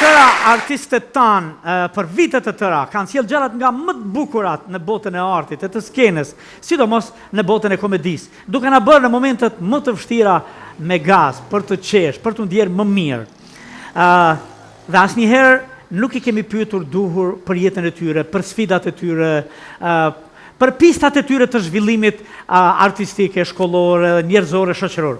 tëra artistët tanë për vitet të tëra kanë sjellë gjërat nga më të bukurat në botën e artit, e të skenës, sidomos në botën e komedisë, duke na bërë në momentet më të vështira me gaz, për të qesh, për të ndjerë më mirë. Dhe asnjëherë nuk i kemi pyetur duhur për jetën e tyre, për sfidat e tyre, për pistat e tyre të zhvillimit artistike, shkollore, njerëzore, shoqëror.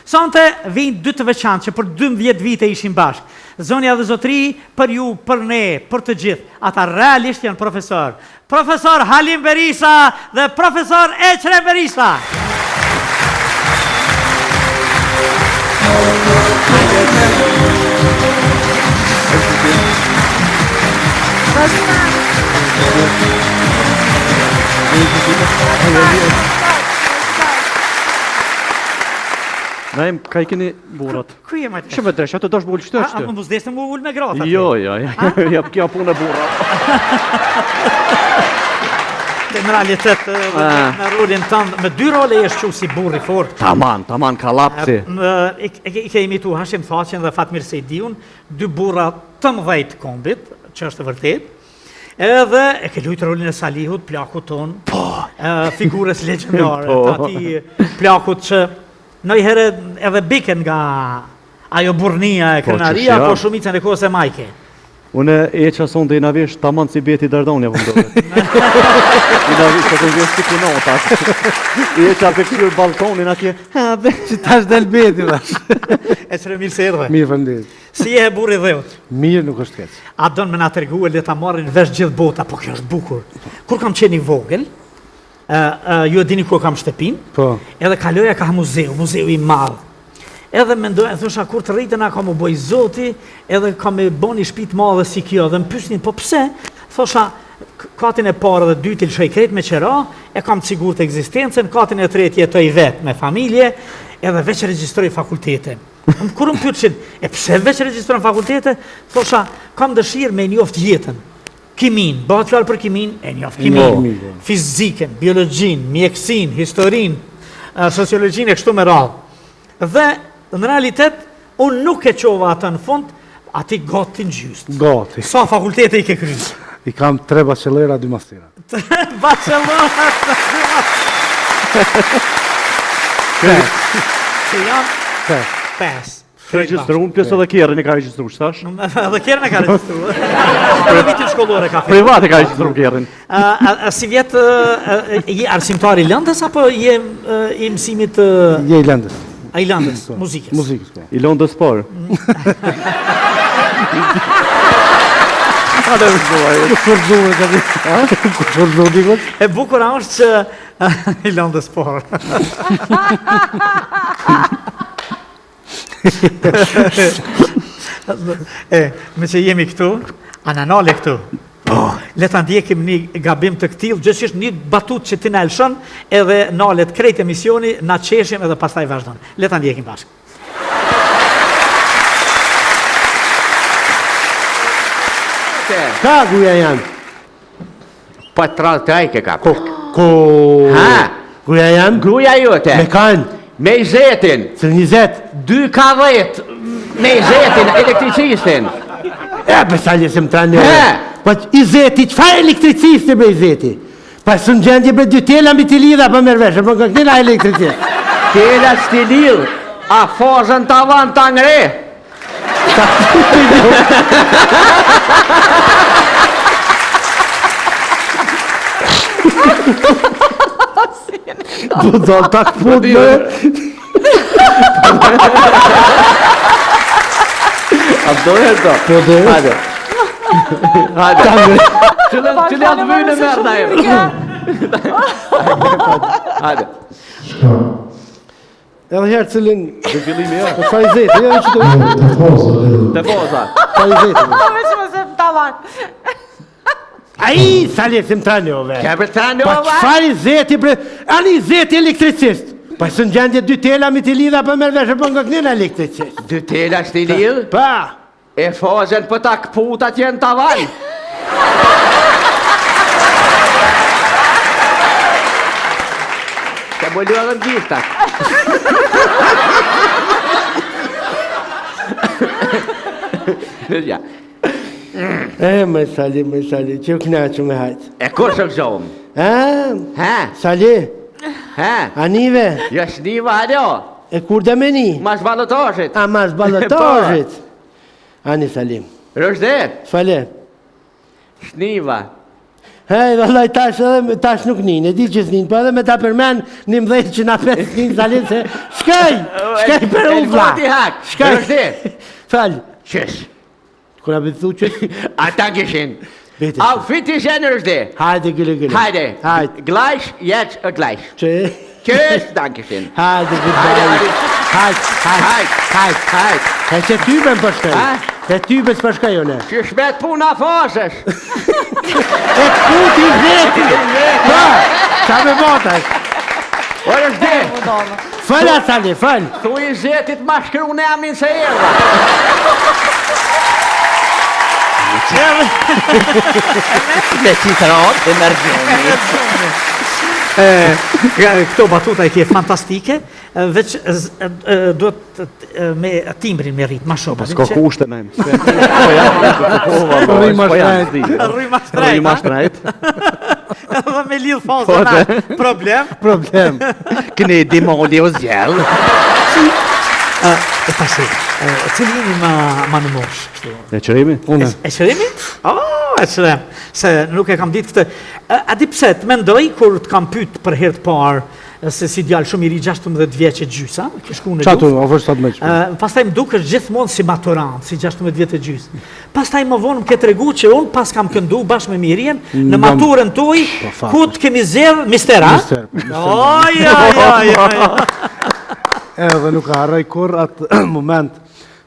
Sonte vijnë dy të veçantë që për 12 vite ishin bashkë. Zonja dhe zotri, për ju, për ne, për të gjithë, ata realisht janë profesor. Profesor Halim Berisa dhe profesor Eqre Berisa. Naim, ka I keni burat? Ku je majtë? Shumë dresh, ato dosh bull qëtë A më buzdesë më ullë me gratë? Jo, jap kja punë e burra. Dhe në realitet, në rolin tëndë, me 2 role e shqu si burri fort. Taman, ka lapsi. I ke imitu Hashim Thaqin dhe Fatmir Sejdiun, 2 burra të mëdhejt kombit, që është vërtet, edhe e ke lujtë rolin e Salihut, plakut ton, figures legendare, ati plakut që Noi herë edhe biken nga ajo burnia e krenaria, po shumicën e kohës e majke. Une e që ason dhe I navesh tamam si beti Dardonja vëndore. I navesh të këngesh si kunota. I e që ape këshirë balkonin atje. Që tash del beti, vash. E qëre mirë se erdhe. Mirë fënderit. Si e burri dheut? Mirë nuk është keq. A donë me nga tërgu e le ta marrin vesh gjithë bota, po kjo është bukur. Kur kam qeni vogël, ju e dini ku kam shtëpin, edhe kaloja ka muzeu I madh. Edhe mendoja, thosha, kur të rritena ka më boj zoti, edhe ka me boni shtëpi të madhe si kjo, dhe më pyesnin, po pse? Thosha, katin e parë dhe dytin shoj krejt me qera, e kam të sigurt ekzistencën, katin e tretë jetoj vetë me familje, edhe veç regjistroj fakultete. Kur më pyetsin, e pse veç regjistroj fakultete? Thosha, kam dëshirë me njoft jetën. Kimin, bëhat fjalë për kimin, e njoft kimin, fiziken, biologjin, mjekësin, historin, sociologjin e kështu me radhë. Dhe, në realitet, unë nuk e qova atë në fund, ati gati në gjyst. Gati. Sa fakultete I ke kryes? I kam 3 bachelora, 2 mastera. 3 bachelora, 2 mastera. Që janë 5. Ka regjistru, unë pjesë edhe kjerën e ka regjistru, qëtash? Edhe kjerën e ka regjistru. Edhe vitin shkollore ka fejtë. Privat e ka regjistru kjerën. Si vjetë, je arsimtar I Lëndës, apo je I mësimit... Je I Lëndës. A I Lëndës, muzikës? Muzikës, po. I Lëndës parë. E bukura është që I Lëndës parë. Me që jemi këtu, ananale këtu, le ta ndjekim një gabim të këtil, gjithësisht një batut që ti na elshon, edhe nalet krejt emisioni, na qeshim edhe pastaj vazhdon. Le ta ndjekim bashkë. Ka guja janë? Pa të rallë të ajke ka. Ha? Guja janë? Gruja jote. Me kanë? Me I zetin. Cëllë 20? 2 ka 10. Me I zetin, elektricistin. E, për saljesim të anë. Pa I zeti, qëfa elektricisti me I zeti? Pa së në gjendje me 2 tela mi të lidha për mërveshë, për në kënina elektricist. Tela s'ti lidh, a fazën të avan të ngre. Do dal tak put me. A dojë do? Po do. Hajde. Hajde. Çile atë vjen e merda e. Hajde. Edhe herë cilin... Dhe fillimi ja. Po fa I zeti, ja që të... Te poza. Fa I zeti. Veç më se më tavan. Ai, saljesim të anë, ove. Ka për të anë, Pa qëfa I zeti, bre... Ani I zeti elektricist. Pa së në gjendje 2 tela mi të lidha për mërveshë, për nga kënina elektricist. 2 tela s'ti lidh? Pa. E fazën për ta këputat jenë tavan. Ka më lua dhe në gjithat. Ja, Më Sali, që u knaqë me hajtë. E kur shë gëzohëm? Sali, Ha? anive, Jo shniva alo. e kur dhe me ni? Mas balotoshit. A mas balatoshit. Ani Salim, Rëshdet, fale. shniva. Vallaj, tash nuk nin, e di që s'nin, po edhe me ta përmen një mdhejt që na pes nin, Salim, se shkaj për uvla. Voti hak, Rëshdet. Fal, Qesh, kura bëthu që? ata kishin. Bete Au fiti shenë Rëshdet. Hajde, gële. Hajde, Hajde. gleich, jetzt gleich. Që? Qesh, dankeschön. Hajde, Hajde. hajde. E që ty me më përshkaj. E ty me s'përshkaj, one. Që shmet puna fasësh. E puti veti. Pa, qa me botash? O Rëshdet, Fala, Sali, fal. thu i zetit ma shkru në amin se erda. Le citron, emergjoni. Këto batuta e kje fantastike, veç duhet me timbrin me rritë, ma shumë. S'ka kushte me më. Rrima shtrejt. Dhe me lidhë fazën problem. Këne dimoni o zjellë. E pasi, cili jeni ma në mosh? E qërimi? E qërimi? E qërem, se nuk e kam ditë këtë. A di pse, të mendoj, kur të kam pyt për herë të parë, se si djallë shumë i ri 16 vjeqe gjysa, këshku në Qatu, luft. ofër sot me që. Pastaj më duke gjithmonë si maturant, si 16 vjetë gjysë. Pastaj më vonë më ketë regu që unë pas kam këndu bashkë me Mirien në maturën tuj, ku të kemi zerë mister, a? Edhe nuk harroj kur atë moment,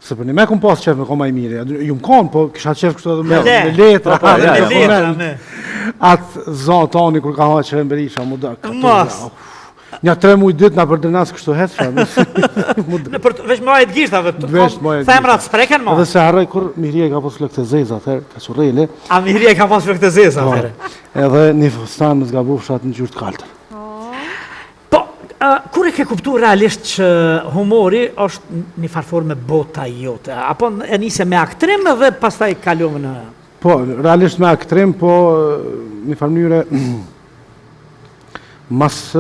se për një me kom pas qef me koma i mire, ju më konë, po kisha qef kështu edhe me letra, atë zonë tani kur ka ha qërën Berisha, mu da, një 3 muj dytë nga për dërnas kështu hetë, Vesh më ajtë gishtave, femrat spreken ma. edhe se harroj kur Mirje ka pas flëkte zeza, atëherë, ka qurrele, A Mirje ka pas flëkte zeza, atëre. edhe një fustan në zgabu fshat në gjyrë të kaltër. Kur e ke kuptu realisht që humori është një farfor me bota jote? Apo e nise me aktrim dhe pastaj kalove në... Po, realisht me aktrim, po një farmënyre mas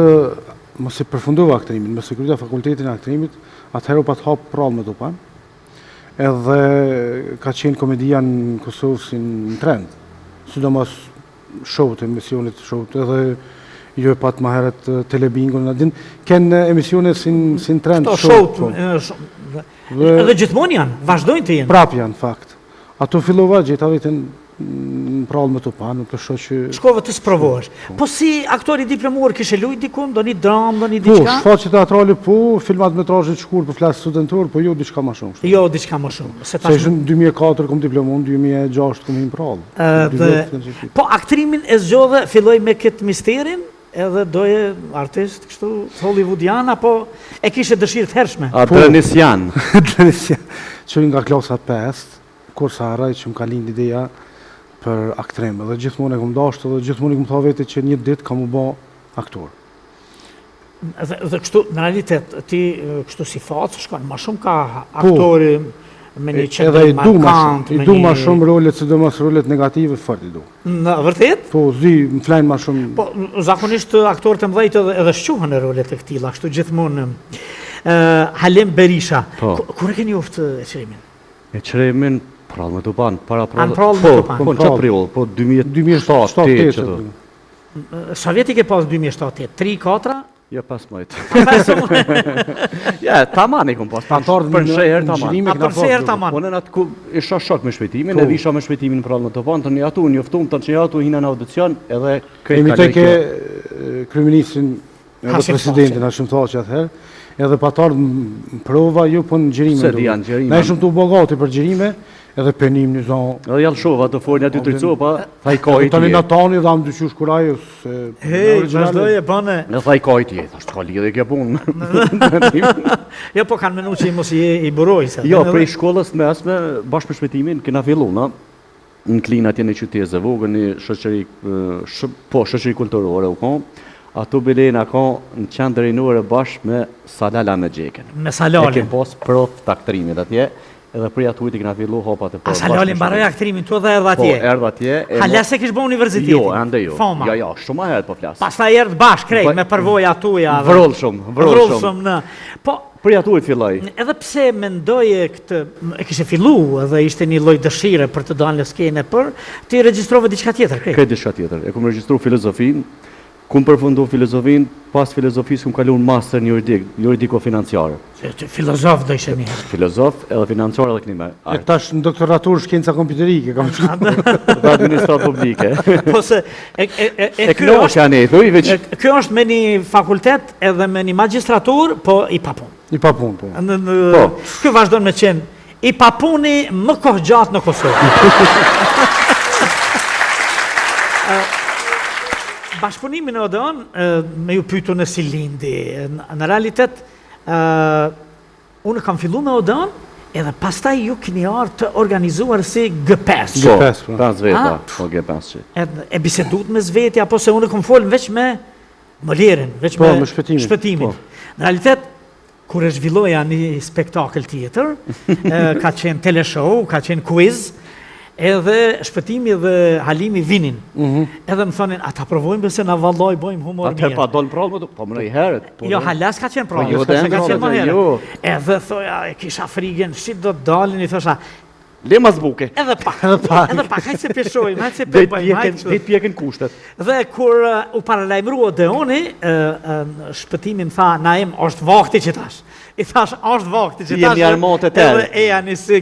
i përfunduva aktrimin, mas i kryta fakultetin e aktrimit, atëherë u pat hapë prallë me tupan, edhe ka qenë komedia në Kosovë si në trend, sidomos showt, emisionit showt, edhe jo e pat ma heret telebingon, në din, kënë emisione si në trend showt. Dhe gjithmon janë, vazhdojnë të jenë. Prap janë, fakt. Ato fillova gjitha vitin në prallë me tupan, për shoh që... Shkove të sprovohesh. Po si aktori diplomuar kishe lujt dikun, do një dramë, do një Po, diçka? shfaqe teatrale po, filmat metrazhe të shkur për flasë studentor, po jo diçka ma shumë. Jo, diçka më shumë. Se ishën 2004 kom diplomon, 2006 kom hin prallë. Po aktrimin e zgjodhe filloj me këtë misterin, edhe doje artist kështu hollywoodian, apo e kishe dëshirë të hershme? A Drenisian. Që nga klasa 5, kur sa harraj që më ka lind ideja për aktrim, dhe gjithmonë e kom dashtë, dhe gjithmonë e kom tha vete që një ditë kam u bë aktor. Dhe kështu, në realitet, ti kështu si facë, shkon, ma shumë ka aktori me një qendër markant, I du ma shumë rolet, sidomos rolet negative, fort i du. Në vërtet? Po, zi, më flajnë ma shumë... Po, zakonisht aktorët e mdhejt edhe shquhen e rolet e këtila, kështu gjithmonë. Halim Berisha, kur e keni uftë e qërimin? E qërimin, prallë me tupan, para prallë... prallë me tupan? Po, në që priull, po 2007-2008 që të... Sovjeti ke pas 2007-2008, 3-4? Ja, pas majtë. Ja, taman i kom pas, për në shëherë taman. Për në shëherë taman. Po në atë ku isha shok me shpejtimin, edhe isha me shpejtimin në prallë me tupan, të një atu, njoftum, të që atu hina në audicion, edhe këtë imitoj ke kryeministrin edhe presidentin, a shumë tha që atëherë, edhe patarë në prova, ju po në gjirime. Se di janë gjirime. Na ishëm të bogati për gjirime, edhe penim një zonë. Edhe jallë shova të fornja 2-3 copa, thaj kajt tani natani dhe am dyqysh kuraj, se... Hej, vazhdoj e bane... Në thaj kajt jetë, është ka lidhe kja punë. Jo, po kanë menu që i mos i buroj, se... Jo, prej shkollës mesme, bashkë me shpejtimin, kena filluna, në klinë atje në qyteze, vogën një shoqëri kulturore u kom, ato bilena ka në qendër rinore bashkë me Salala me Gjeken. Me Salalin. E kem pas prof të aktrimit atje, edhe përja të ujtë i këna fillu hopat e po. Asa Lali mbaroj aktrimin tu dhe erdha atje. Po, erdha atje. Hala se kish bë universitetin. Jo, ande jo. Foma. Ja, shumë herët po flas. Pastaj erdh bashkë krejt me përvoja tuja. Vrullshëm. Po, përja të ujtë filloj. Edhe pse mendoje këtë, e kishe fillu edhe ishte një lloj dëshire për të dalë në skenë për, ti regjistrove diçka tjetër, krejt. Këtë diçka tjetër. E kum regjistru filozofin, kum përfundu filozofin, pas filozofisë kum kalu në master një juridiko-financiare. Filozof do ishe një. Filozof edhe financiar edhe kënime. E tash në doktoratur shkenca kompjuterike, kam shkuar. Dhe administrat publike. Po se, kjo është me një fakultet edhe me një magistratur, po i papun. I papun, po. Kjo vazhdon me qenë i papuni më kohë gjatë në Kosovë. Bashkëpunimi në Odeon, me ju pytu në si lindi, në realitet, unë kam fillu me Odeon, edhe pastaj ju keni ardhur të organizuar si G5. G5, po. Pas veta, po G5 që. E bisedut me zveti, apo se unë kom folën veç me Molierin, veç me shpëtimin. Në realitet, kur e zhvilloja një spektakël tjetër, ka qenë teleshow, ka qenë quiz, edhe shpëtimi dhe Halimi vinin. Edhe më thonin, a ta provojmë bëse na valloj, bojmë humor mirë. Atër pa dollë prallë, po më në i herët. Jo, halas ka qenë prallë, ka qenë më herët. Edhe thoja, e kisha frigën, shqip do të dalin, i thosha, le ma zbuke. Edhe pak, hajtë se peshojmë, hajtë se përbëjmë. Dhe të pjekin kushtet. Dhe kur u paralajmërua Odeoni, shpëtimi më tha, Naim, është vakti që tash. I thash, është vakti që tash. Edhe e janë si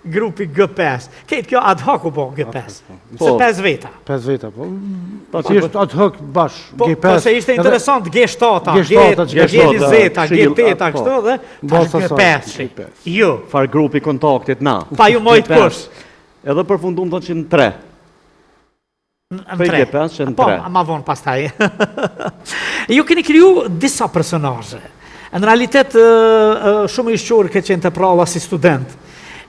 grupi G5. Këtë kjo ad hoc u bo G5. Se 5 veta. 5 veta, po. Si është ad hoc bash, G5. Po se ishte interesant, G7, G20, G8, kështu dhe G5. Jo. Far grupi kontaktit na. Pa ju mojt kush. Edhe përfundum të që në 3. Në 3. Po, ma vonë pastaj. Ju keni kriju disa personazhe. Në realitet, shumë i shqurë këtë qenë të pralla si student.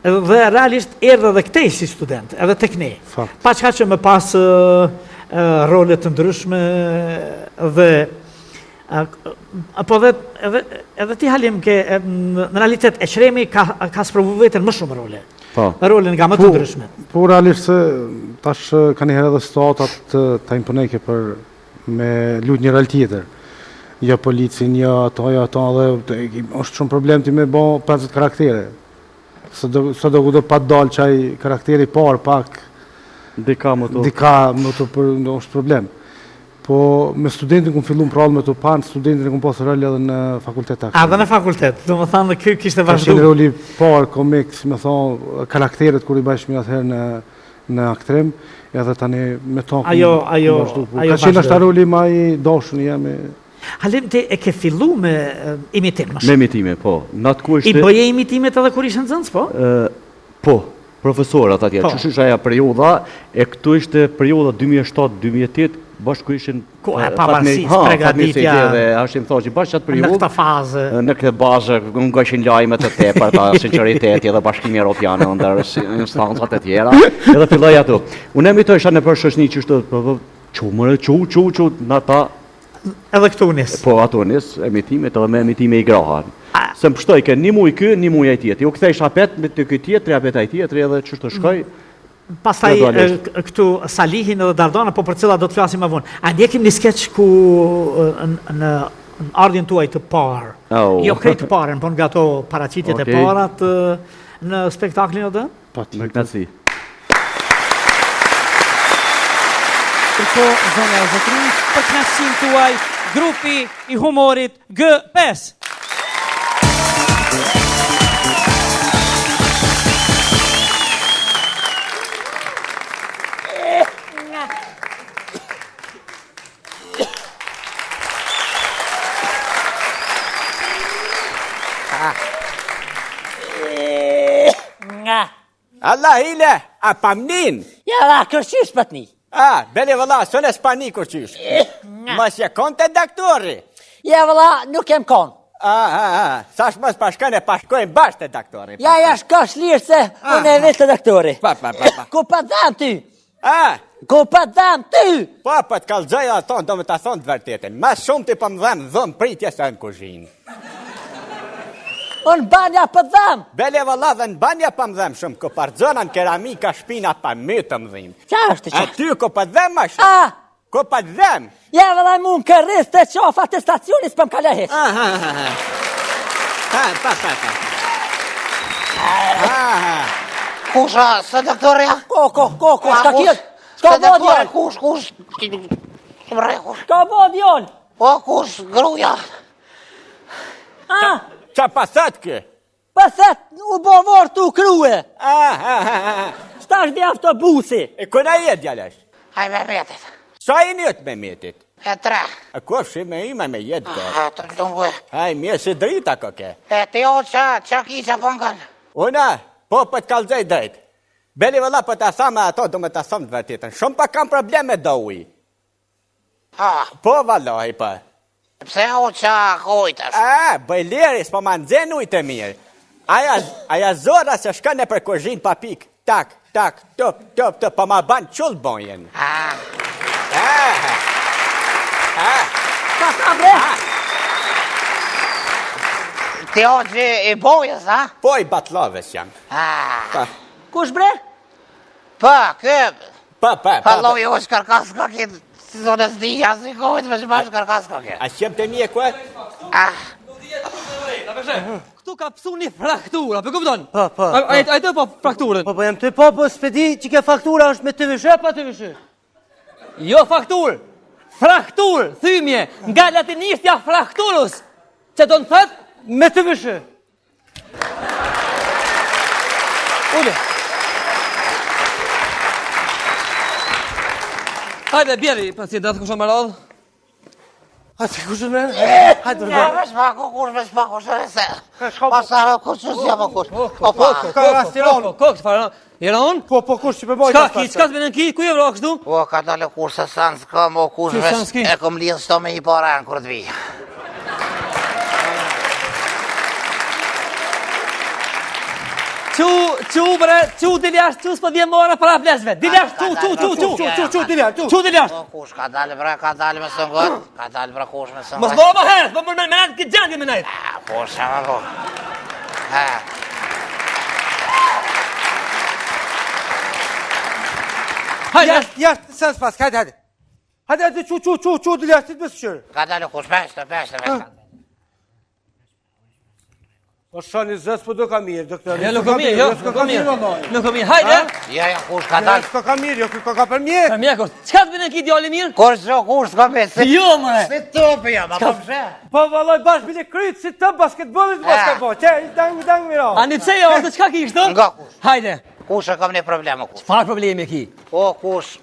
Dhe realisht erdhe dhe këtej si student, edhe tek ne. Pa qka që me pas rolet të ndryshme dhe... Po edhe ti Halim, në realitet e qremi ka sprovu vetën më shumë role. Rolin nga më të ndryshme. Po realisht se tash ka njëherë edhe statat të imponejke për me lut një rol tjetër. Ja policin, ja ato, dhe është shumë problem ti me bo 50 karaktere. Së do ku do pa dalë qaj karakteri par, pak... Dika më të është problem. Po me studentin ku fillu më prallë me të panë, studentin ku posë roli edhe në fakultet aksion. A, dhe në fakultet, do më thanë dhe kjo kishte vazhdu. Ka qenë roli par, komik, si me thonë, karakteret kur i bashkëmi atëherë në aktrim, edhe tani me tonë vazhdu. Ka qenë është roli ma i dashën jemi... Halim, ti e ke fillu me imitim më shumë? Me imitime, po. I bëje imitimet edhe kur ishë në zëndës, po? Po, profesorat atje. Që është aja perioda, e këtu ishte perioda 2007-2008, bashkë ku ishin... Pavarësis, pregaditja... Dhe ashtë im thoqë, bashkë qatë periodë... Në këtë fazë... Në këtë bazë, nga ishin lajme të tepër, ta sinceriteti edhe bashkimi Europiane, ndër instansat e tjera, edhe filloj ato. Unë emitoj isha në për shëshni që ishte, edhe këtu nis. Po, ato nis, emitimet edhe me emitime i grahan. Se më pështoj ke një muj kë, një muj aj tjetër. Jo këthej shapet me të këtë tjetëri, apet aj tjetëri edhe që të shkoj. Pastaj këtu Salihin edhe Dardana, po për cila do të flasim më vonë. A ndjekim një skeq ku në ardhjen tuaj të parë. Jo krejt të parën, po nga ato paraqitjet e parat në spektaklin o dhe? Me knatësi. Përko, zonja e zotrin, për knaqësin tuaj, grupi i humorit G5. Allah hile, a pamnin? Ja, la, kërqysh pëtni. Bele vëlla, sënë e s'pani kërqysh. Mas je kon të daktori? Ja, vëlla, nuk jem kon. Sash mas pashkën e pashkojnë bashkë të daktori. Ja, shkosh lirë se unë e vetë të daktori. Ku pa dham ty? Ku pa dham ty? Po, të kalëgjaja ato, do me të thonë të vërtetin. Mas shumë të për më dhamë dhëmë pritje se në kuzhinë. Unë banja për dhëm. Bele valla dhe në banja pa më dhem shumë, ko par zonën keramika shpina pa mytë më dhim. Qa është që? A ty ko pa dhem ma shumë? Ko pa dhem? Ja vëllaj mu në kërris të qofa të stacionis për më kalla heq. Kusha, së doktorja? Ko, shka kjetë? Shka bodjol? Kush? Shka bodjol? O, kush, gruja? Qa pasat kë? Pasat u bovor të u kruje. Shtash dhe autobusi. E këna jetë djalesh? Haj me metit. Sa i njët me metit? E 3. A kofshi me ima me jetë kë? Të lungë. Haj, mirë si drita ko ke. E ti o qa ki që pëngën? Una, po për të kalzej drejt. Beli vëlla për të asame ato, do me të asame të vërtitën. Shumë pa kam probleme do uj. Po valloj për. Pse o qa kojtës? Bëjleris, po ma nëzhen ujtë e mirë. Aja zora se shka në për kuzhin pa pik. Tak, top, po ma ban qullë bonjen. Ka bre? Ti o që i bojës, ha? Po i batloves jam. Kush bre? Kë... Pa loj o shkarkas ka kitë. Si zonës dhja, si kojtë me shma shkarkas ka kitë. A shem të mje kë? Këtu ka pësu një fraktura, për këpëton? A i të po frakturën? Po jem të po s'pedi që ke faktura është me të vëshë, pa të vëshë? Jo faktur, fraktur, thymje, nga latinistja frakturus, që do në thët? Me të vëshë. Ule. Hajde, bjeri, pacientat, kusha më radhë. Hajde, kusha më radhë? Hajde, Ja, me shpako, kush e se. Pasare, kush që si jam kush. Kokë, farë, jera unë? Po, kush që përbojnë? Qka të në ki, ku je vro kështu? O, ka dale kush se sanë s'kam, o kush vesh e kom lidhë s'to me i paran kur të vijë. Qu bre, qu diljash, qu s'po dhje mora para fleshve. Diljash, qu diljash. O, kush, ka dale me sëngot, ka dale bre kush me sëngot. Mos mora më herët, po më menajt këtë gjendje me najt. Kush, e më po. Hajde. Jashtë, sens pas, hajde. Hajde, qu diljash, ti të bësë qërë. Ka dale kush, peshte. Po shani zës, po do ka mirë, doktor. Ja, nuk ka mirë, Nuk ka mirë, hajde. Ja, kush, ka dale. S'ka ka mirë, jo, ka për mirë. Për mjekos, qka të bëne ki djali mirë? Kush, s'ka mirë. Jo, mëre. Si topi jam, a po mshe. Po vallaj bash bile kryt si të basketbollit mos ka po. Që dang miro. Ani pse jo, të qka ki ishtë? Nga kush. Hajde. Kush e kam një problem, kush. Farë problemi e ki? O, kush.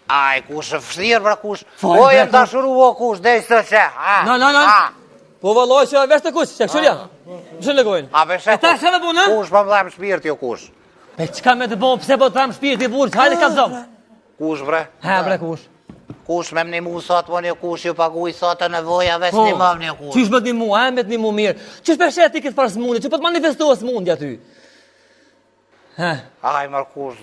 Aj, kush e fështirë, pra kush. O, jem dashuru, o, kush, dhej së që. No. Po valloj që vesh të kush, që këshurja. Mëshën legojnë. A veshe E ta shë me puna? kush, pa më dhamë shpirti, o kush. E qka me të bo, pse po të dhamë shpirti burë, hajde ka zomë. Kush, bre. Ha, bre, kush. Kush me më një mu sot, po një kush ju paguj sot e nevoja, veç një më një kush. Qysh me të një mu, a me të një mu mirë. Qysh për shetë ti këtë farë s'mundi, që po të manifestohë s'mundi aty. Aj, mër kush,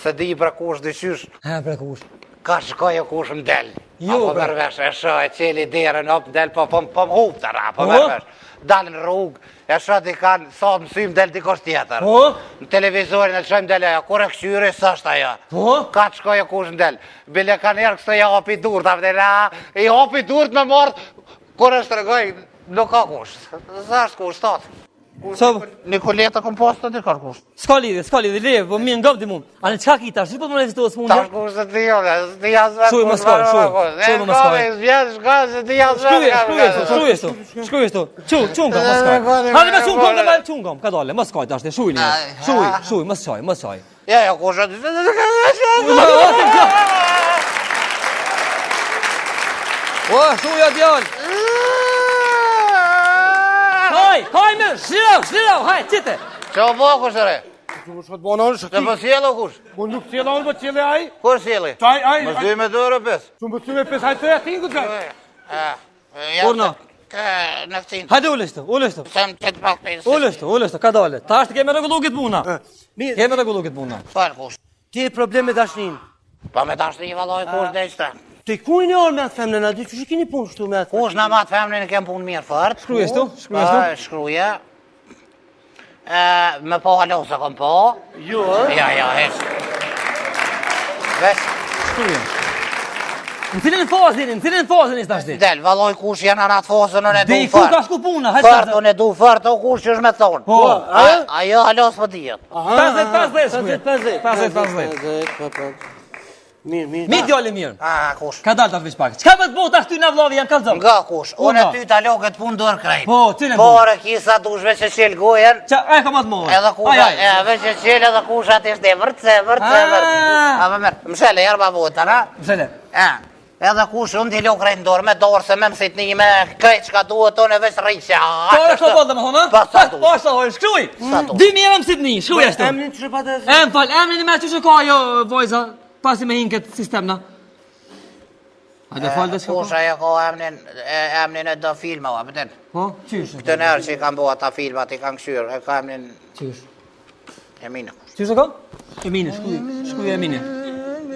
se di bre kush, dyqysh. Ha, bre, kush. Ka shkoj e kush më del. Jo, Apo bre. mërvesh, e shë, e qeli derën, op del, po më hup të ra, po mërvesh. Dalën rrugë, e shë di kanë, sa të mësym del dikosh tjetër. Në televizorin e të shëjmë del ajo, kur e këshyri, së është ajo. Ka të shkoj e kush më del. Bile kanë erë kështë e ja hopi dur, ta vdela, i hopi dur të me mordë, kur e shtërgoj, nuk ka kush. Së është kush, statë. Nikoleta komposta dhe ka kush. S'ka lidhje, leve, po mirë ngop di mu. Ani qka ki tash, po të manifestohë s'mundi? Tash kush të t'i jone, s'ti jasë Shuj më skoj, shuj më skoj. Shka, se ti jasë Shkruj eshtu. Qungom, më skoj. Hajde me qungom, ka dole, më skoj tash, shuj një. Shuj, më skoj. Ja, kush e O, shuja djallë. Haj me, shlirau, haj, qite. Që o bo kush e re? Që më shkët bonon, Që po sjelo kush? Po nuk sjela unë, po sjele aj. Kur sjeli? Më zdy me 2 euro 5. Që më sy me 5, hajtë të jatin këtë gaj. Urna. Në këtin. Hajde ulleshtu. Sem qëtë pak 5. Ulleshtu, ka dole. Ta është keme regullu këtë puna. Keme regullu këtë puna. Falë kush. Ti e problem me dashnin. Pa me tash të i valoj kush dhe qëta. Ti ku i një orë me atë femne në dy, që shi kini punë shtu me atë? Kush në matë femnin e kem punë mirë fort. Shkrujeshtu. Shkruje. Me po halo se kom po. Jo, Ja, hesh. Vesh. Në cilën fazën ishtë ashti? Del, valloj kush janë anë atë fazën, unë e du Dhe i ku ka shku puna? Fërt, unë e du fërt, o kush që është me thonë. Po, Ajo halos për dijet. 50-50. Mi djali mirë. Kush? Ka dalë të atë pak. Qka për të bota shty në vlovi janë kalzëm? Nga kush? Unë e ty talo këtë punë dorë krejt. Po, cilën Po, punë? rëkisa dushve që qelë gojen. Qa, ka ma të mojë. Edhe kusha, veç që qelë edhe kusha të ishte vërtse. A më mërë, mshele, jarë babota, na? Mshele. Edhe kush, unë t'ilo krejt në dorë, me dorë se me mësit një me krejt që ka duhet tonë e veç rriqe. Po, e shko bodë dhe më thonë? Pa, sa dush. Po, sa hojë, shkruj. 2000 më sit një, shkruj ashtu. emnin që patë... Emnin me që që ka jo, vojza, pasi me hinë këtë sistem na. Hajde falë dhe s'ka Kusha e ka emnin e do filma, a pëtën. Po, qysh? Këtë nërë që i kanë bo ata filmat, i kanë këshyrë, e ka emnin... Qysh? Emine. Qysh e ka? Emine, shkruj Emine.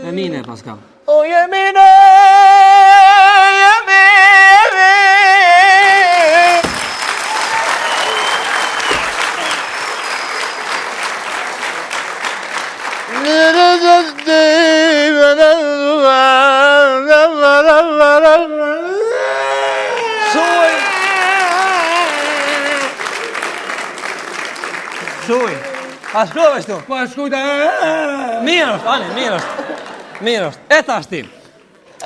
Emine pas ka. O Emine, Shkruj. A shkruj ashtu? Po, shkruj të... Mirë është, Ani, mirë është. Mirë është. E ta shtim.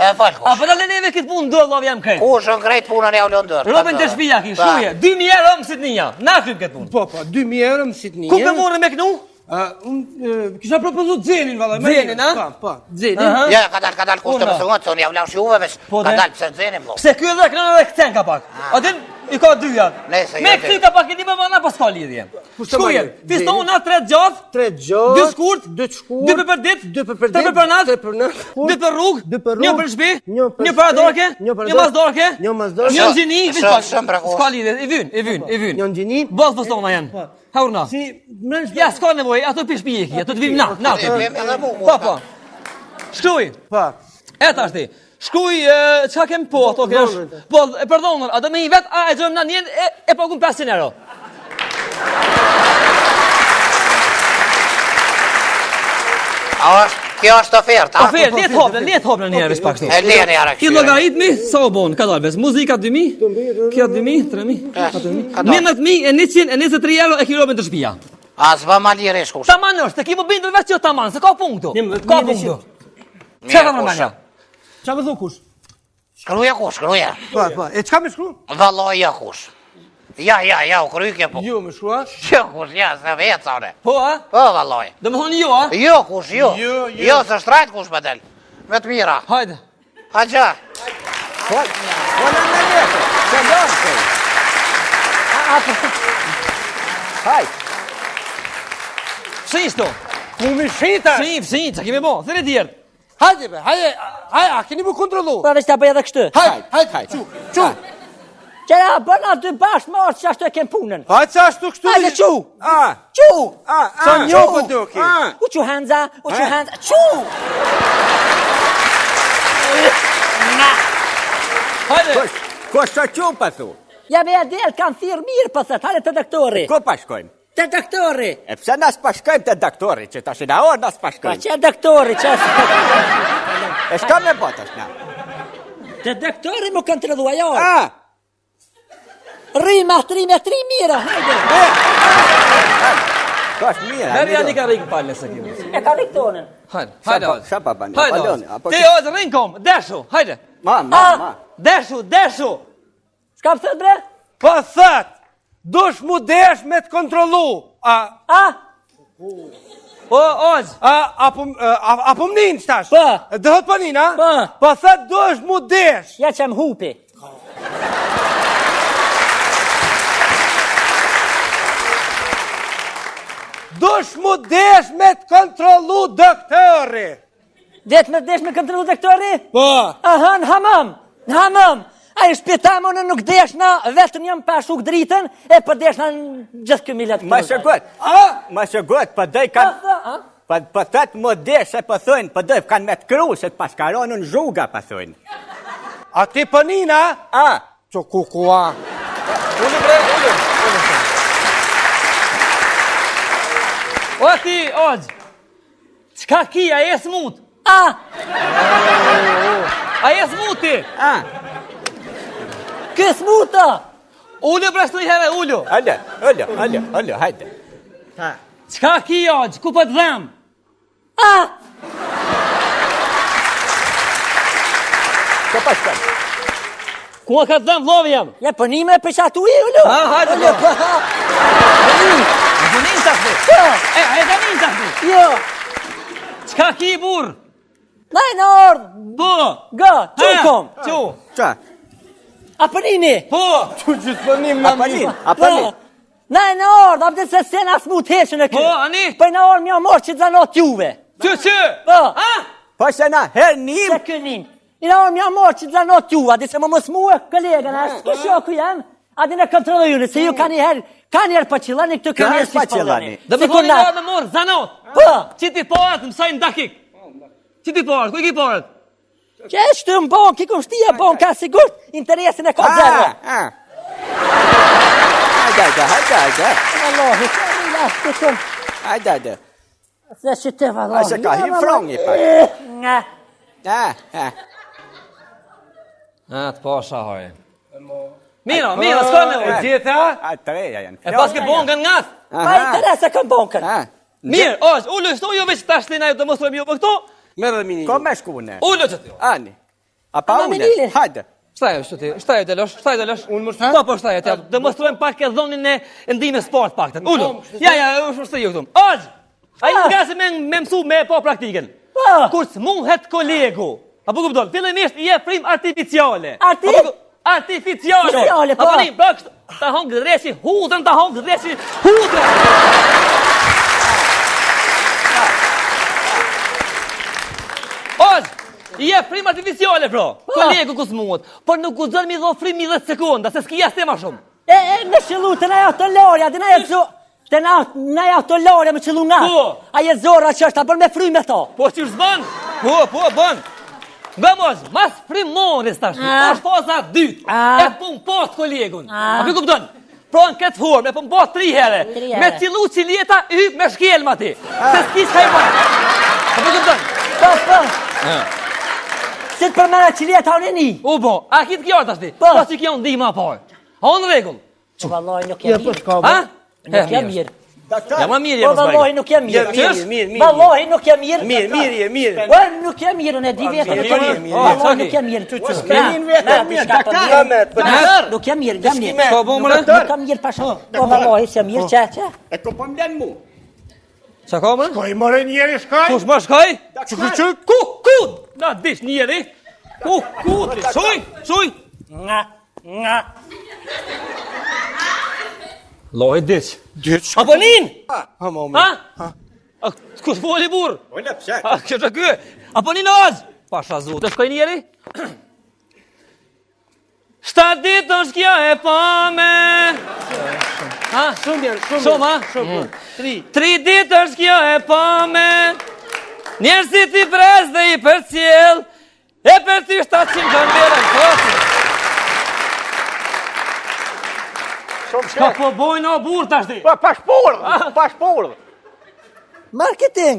E falë kush. A për dalë neve këtë punë ndërë, lov jam krejt. Kush në krejt punën e ullon dërë. Robin të shpija ki, shkruje. 2000 euro më sit një. Na kryp këtë punë. Po, 2000 euro më sit një. Ku ke morë me kënu? Unë kisha propozu Xenin, valla. Xenin, a? Po, Xenin. Ja, ka dalë kush të më sëngët, se unë javë lash juve, veç ka dalë pëse Xenin vlo. Pse kjo dhe kënë dhe këtën ka pak. A din, i ka dyjat. Me këty ka pak, i di me vana pas ka lidhje. Shkuje, fisto unë atë 3 gjath, 2 skurt, 2 për dit, 2 për nat, 2 për rrug, 1 për shpi, 1 për adorke, 1 mas dorke, 1 gjini, s'ka lidhje, i vyn. 1 gjini. Bos fostona janë. Haurna. Ja, s'ka nevoj, ato pish pijeki, ato të vim na. Po. Shkruj. Po. Eta shti. Shkruj, qa kem po, ato kesh. Po, pardonër, a do me i vet, a e gjërëm na njen, e pagun 500 euro. Kjo është oferta. Ofertë, lijet hopën njerë, pak shtu. E lene jara këshyre. I logaritmi, sa u bon, ka dalbes. Muzika 2000, kjo 2000, 3000, 4000, 1923 euro e kilo me të shpia. A s'ba ma lirë e shkush. Taman është, të ki më bindur veç që taman, se ka punktu. Ka punktu. Qa ka mërmanja? Qa më thu kush? Shkruja kush, shkruja. Po, e qka me shkru? Valloj kush. Ja, u kryj ke po. Jo me shkrua? Jo kush, ja, se veca une. Po, a? Po, valloj. Dhe më thonë jo, a? Jo kush, jo. Jo, se shtrajt kush me del. Me të mira. Hajde. Haqqa. Ona në letë, që ndonë këj. Hajt. Shë ishto? Mu me shita. Shë, që kemi bo, thëre tjertë. Hajde be, a keni mu kontrolu. Pa veç ta bëj edhe kështu. Hajde, qu. Qera, bëna dy bashkë më është që ashtu e kem punën. Hajde që ashtu kështu. Hajde, qu. Qu. Sa një për doki. U qu Hanza, qu. Hajde. Ko shë që pa thu? Ja me adel, kanë thirë mirë për thët, hajde të doktori. Ko pa shkojmë? Të doktori. E pse nas pa shkojmë të doktori, që ta shina orë nas pa Pa shkojmë. që doktori, që E shka me bot është na? të doktori mu kanë të rëdhua jarë. Rima, 3 metri mira, hajde. Ko është mira. Meri janë i ka rikë palë nëse kemi. E ka riktonën. Hajde. Qa pa bani? Hajde. Ti ojtë rinë kom, deshu, hajde. Ma. Deshu. Shka për thët bre? Po thët, dush mu desh me të kontrolu. O, ojtë. Apo më ninë qëtash? Po. Dëhët për ninë, a? Po. Po thët, dush mu desh. Ja që më hupi. Dush mu desh me të kontrolu doktori. Desh me kontrolu doktori? Po. Aha, në hamam. A i shpitamë unë nuk desh na, vetëm jam pa shuk dritën, e për desh na në gjithë këmillat këtë. Ma shëgot, për dëj kanë... Për thëtë më desh, e për thëjnë, për dëj kanë me të kru, se të paskaronë në zhuga, për thëjnë. A ti për nina? Që kukua. Ullë bre. O ti, Ogjë, qka ki, a e smut? A e smut ti? Kë smuta? Ullu pra shtu i herë, ullu. Ullu, hajde. Qka ki, Ogjë, ku po të dhem? Ko pa shkëm? Ku a ka të dhem, vlovi jam? Ja, për një me përshatu i, ullu. Hajde, ullu. A dënin të ashtu? A e dënin të ashtu? Jo. Qka ki, burë? Naj në ardhë. Po. Gë, që kom? Qo? Qa? A për një? Po. A përnin? Naj në ardhë, a përde se sen as mu të heshën e Po, kërë. ani? Për në ardhë mja morë që të zanot juve. Që? Po. Po se na, her nim. Se kënim. I në ardhë mja morë që të zanot juve, adi se më mos muë, kolegën, a s'ki shoku jam, adi në kontrollu june, se ju ka njerë pa qilani, këtu ka njerë si shpallani. Dhe më thoni nga në morë, zanot. Po. Që ti parët, mësajnë dakik. Që ti parët, ku i ki parët? Që e shtë më bon, ki kom shtia bon, ka sigurt, interesin e ka zero. Hajde. Allahi, që e një lasë të kom. Hajde. Se që të vallahi. A se ka hi frongi pak. Nga. Të pasha hojë. Mira, s'ka në ujë. Gjitha? A treja janë. E pas ke bonkën nga? Pa interese kam bonkën. Mirë, është, ullu, shtu jo veç tash të na ju të mostrojmë ju për këto. Merë dhe mini. Ko me shkune? Ullu që ti. Ani. A pa une? Hajde. Shtajo që ti, shtajo të lësh. Unë më shtajo? Po, shtajo të dhe mostrojmë pak e dhonin e ndime sport pak të. Ullu. Ja, shtajo ju këtu. Është, a i nga se me mësu me po praktiken. Kur s'muhet kolegu. Apo kupton, fillimisht i e frim artificiale. Artificiale, po. Apo një, pra kështë, ta hongë dreshi hudrën, Ozë, i e frim artificiale, pro. Kolegu kus muhet, por nuk u zërë mi dho frim 10 sekonda, se s'ki jasë tema shumë. Me qëllu të na ja të lorja, të na ja të Të na ja të lorja me qëllu nga. A je zorra që është, a bërë me fry me to. Po që është bën? Po, bën. Nga mos, mas frimonis tash, është faza 2, e pun post kolegun. A për kupton? Pra në këtë formë, e pun post 3 herë. Me cilu ciljeta, hyp me shkelma ti. Se s'ki s'ka i bën. A për kupton? Po. Si të përmena ciljeta unë e një. Po, a kitë kjo tash ti? Po që kjo ndi ma parë. A në regull? Po valloj nuk jam mirë. Ha? Nuk jam mirë. Ja ma mirë Po valloj nuk jam mirë. Mirë. Valloj nuk jam mirë. Mirë. Po nuk jam mirë, ne di vetë nuk jam mirë. Valloj nuk jam mirë. Nuk jam mirë, jam mirë. Po bo mëre? Nuk kam mirë pasha. Po valloj s'jam mirë, që? E ko po mlen mu. Qa ka mëre? Shkoj mëre njeri shkoj. Kush më shkoj? Ku? Na dish njeri? Ku? Shuj? Nga. Loj dish. Apo nin? Ha? Kush foli burë? Olle pse? Kjo që kë? Apo nin ozë? Pasha zu, të shkoj njeri? 7 ditë është kja e pame. Ha? Shumë, ha? 3 ditë është kja e pame. Njerëzit i brez dhe i për cjell. E për ty 700 këmbere në kosi. Ka po bojnë o burë të ashti. Pa shpurë. Marketing.